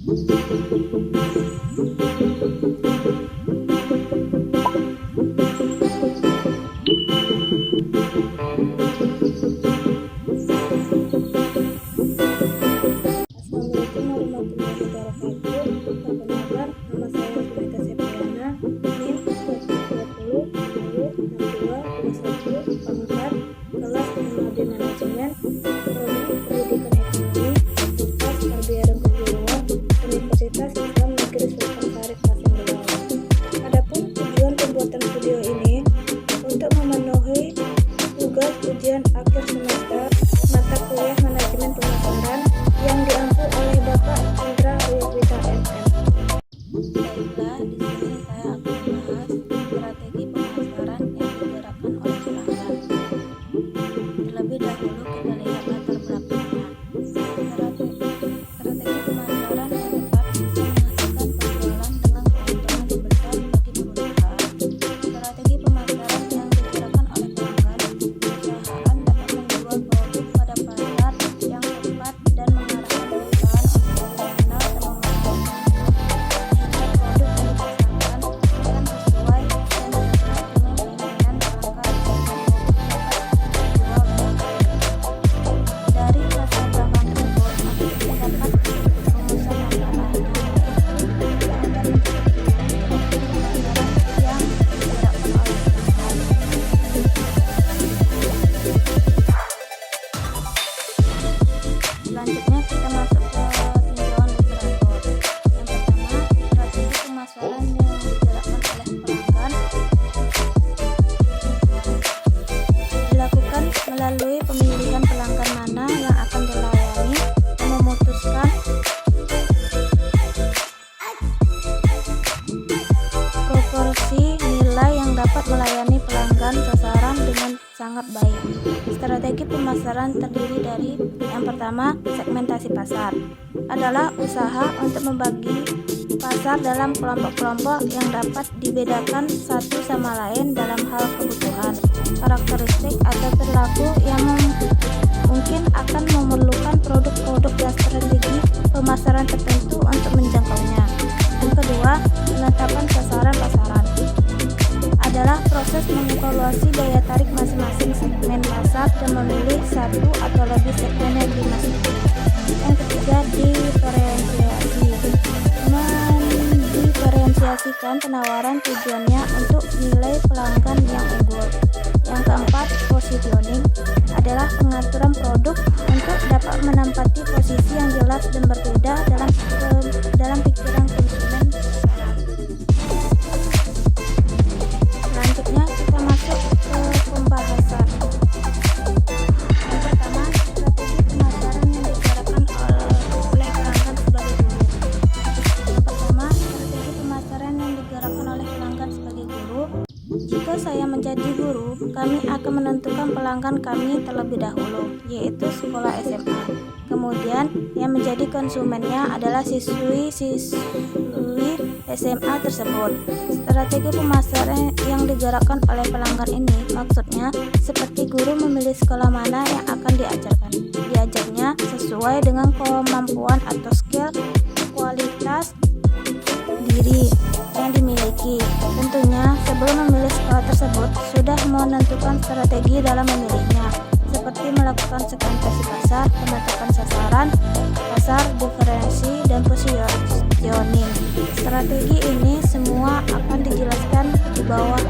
Assalamualaikum warahmatullahi wabarakatuh. Perkenalkan, nama saya Sunita Septiana, NIM 2020 6221 pangkat kelas 5 di manajemen, prodi pendidikan ekonomi, Fakultas Tarbiyah dan Keguruan, Universitas Islam Negeri Sultan Syarif Kasonggolo. Adapun tujuan pembuatan video ini untuk memenuhi tugas ujian akhir semester mata kuliah manajemen pemasaran yang diampu oleh Bapak Chandra Riyawita MM. Baiklah, di sini saya akan membahas strategi pemasaran yang digerakkan oleh pelanggan. Terlebih dahulu kita lihat latar belakangnya. Strategi pemasaran yang tepat bisa menghasilkan penjualan dengan keuntungan yang besar bagi perusahaan. Strategi pemasaran yang digerakkan oleh pelanggan, perusahaan dapat menjual produk pada pasar yang tepat dan mengarahkan perusahaan untuk mengenal dan memasarkan sehingga produk yang dipasarkan akan sesuai dan sesuai dengan keinginan pelanggan dan produk dapat dijual dengan baik. Dari latar belakang tersebut, kita dapat rumusan masalah, yaitu pelanggan mencari strategi pemasaran yang digerakkan oleh pelanggan. Selanjutnya kita masuk ke tinjauan literatur. Yang pertama, strategi pemasaran yang digerakkan oleh pelanggan dilakukan melalui pemilihan pelanggan mana yang akan dilayani dan memutuskan proporsi nilai yang dapat melayani pelanggan sasaran dengan sangat baik. Strategi pemasaran terdiri dari yang pertama, segmentasi pasar adalah usaha untuk membagi pasar dalam kelompok-kelompok yang dapat dibedakan satu sama lain dalam hal kebutuhan, karakteristik atau perilaku yang mungkin akan memerlukan produk-produk dan strategi pemasaran tertentu untuk menjangkaunya. Yang kedua, penetapan sasaran pasaran adalah proses mengevaluasi daya tarik masing-masing segmen pasar dan memilih satu atau lebih segmen yang dimasuki. Yang ketiga, diferensiasikan penawaran tujuannya untuk nilai pelanggan yang unggul. Yang keempat, positioning adalah pengaturan produk untuk dapat menempati posisi yang jelas dan berbeda dalam pikiran konsumen pasaran. Selanjutnya kita masuk ke pembahasan. Yang pertama, strategi pemasaran yang digerakkan oleh pelanggan sebagai guru. Yang pertama, strategi pemasaran yang digerakkan oleh pelanggan sebagai guru. Jika saya menjadi guru, kami akan menentukan pelanggan kami terlebih dahulu, yaitu sekolah SMA. Kemudian, yang menjadi konsumennya adalah siswi-siswi SMA tersebut. Strategi pemasaran yang digerakkan oleh pelanggan ini maksudnya seperti guru memilih sekolah mana yang akan diajarnya sesuai dengan kemampuan atau skill, kualitas diri yang dimiliki. Tentunya sebelum memilih sekolah tersebut sudah menentukan strategi dalam memilihnya, seperti melakukan segmentasi pasar, penetapan sasaran pasar, diferensi, dan positioning. Strategi ini semua akan dijelaskan di bawah.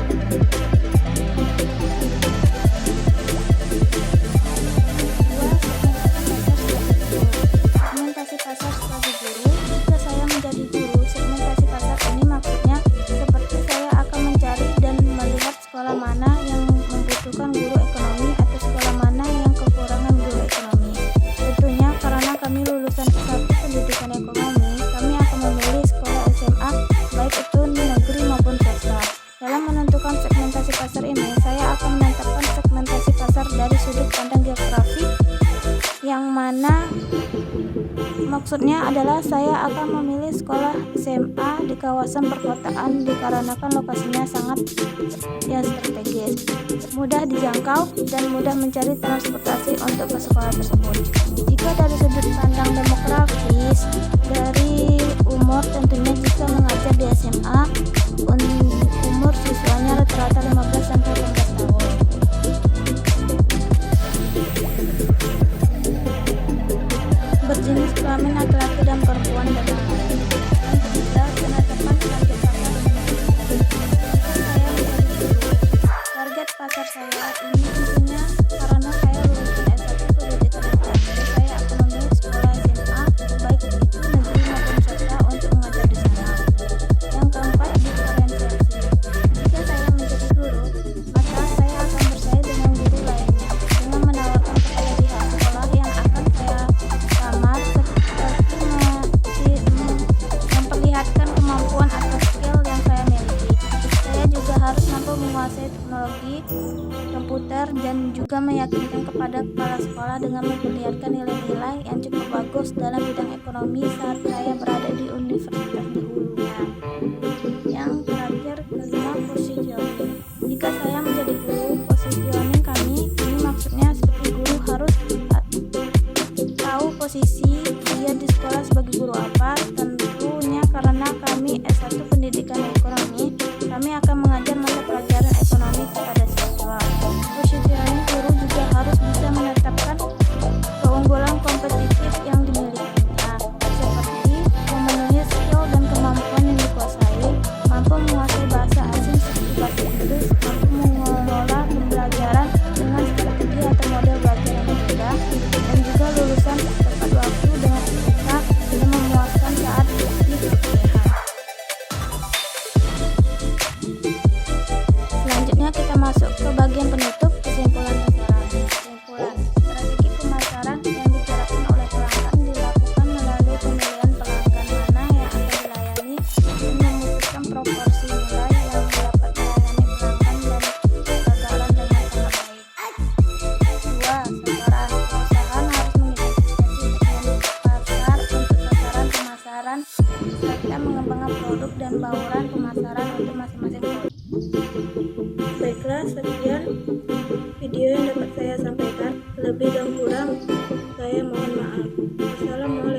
Segmentasi pasar sebagai guru. Jika saya menjadi guru, segmentasi pasar ini maksudnya seperti saya akan mencari dan melihat sekolah mana yang membutuhkan guru ekonomi atau sekolah mana yang kekurangan guru ekonomi. Tentunya karena kami lulusan S1 pendidikan ekonomi, kami akan memilih sekolah SMA baik itu negeri maupun swasta. Dalam menentukan segmentasi pasar ini, saya akan menetapkan segmentasi pasar dari sudut pandang geografi, yang mana maksudnya adalah saya akan memilih sekolah SMA di kawasan perkotaan dikarenakan lokasinya sangat strategis, mudah dijangkau, dan mudah mencari transportasi untuk ke sekolah tersebut. Jika dari sudut pandang demografis, dari umur, tentunya jika mengajar di SMA, umur siswanya rata-rata 15-18 tahun. Berjenis kelamin laki-laki dan perempuan dan lain-lain. Yang ketiga, penetapan target pasar saya menjadi guru. Target pasar saya ini tentunya karena saya lulusan S1 pendidikan ekonomi, saya akan memilih sekolah SMA baik itu negeri maupun swasta untuk mengajar di sana. Yang keempat, diferensiasi. Jika saya menjadi guru, maka saya akan bersaing dengan guru lainnya dengan menawarkan kepada pihak sekolah yang akan saya lamar seperti memperlihatkan kemampuan atau skill yang saya miliki. Saya juga harus mampu menguasai teknologi komputer dan juga meyakinkan kepada kepala sekolah dengan memperlihatkan nilai-nilai yang cukup bagus dalam bidang ekonomi saat saya berada di universitas dahulunya. Yang terakhir, kelima, positioning. Jika saya menjadi guru, positioning kami ini maksudnya seperti guru harus tahu posisi dia di sekolah sebagai guru apa. Tentunya karena kami S1 pendidikan ekonomi, kami akan mengajar mata pelajaran ekonomi kepada siswa. Positioning guru juga harus bisa menetapkan keunggulan kompetitif yang dimilikinya, seperti memenuhi skill dan kemampuan yang dikuasai, mampu menguasai bahasa asing seperti bahasa Inggris, mampu mengelola pembelajaran dengan strategi atau model belajar yang berbeda, dan juga lulusan tepat waktu dengan etika dan memuaskan saat di perkuliahan. Selanjutnya kita masuk ke bagian penutup, kesimpulan dan saran. Kesimpulan, strategi pemasaran yang diterapkan oleh pelanggan dilakukan melalui pemilihan pelanggan mana yang akan dilayani dan memutuskan proporsi nilai yang dapat melayani pelanggan dan kegagalan dengan sangat baik. 2. Sasaran. Perusahaan harus mengidentifikasi segmen pasar untuk sasaran pemasaran serta mengembangkan produk dan bauran pemasaran untuk masing-masing produk. Baiklah, sekian video yang dapat saya sampaikan. Lebih dan kurang saya mohon maaf. Wassalamualaikum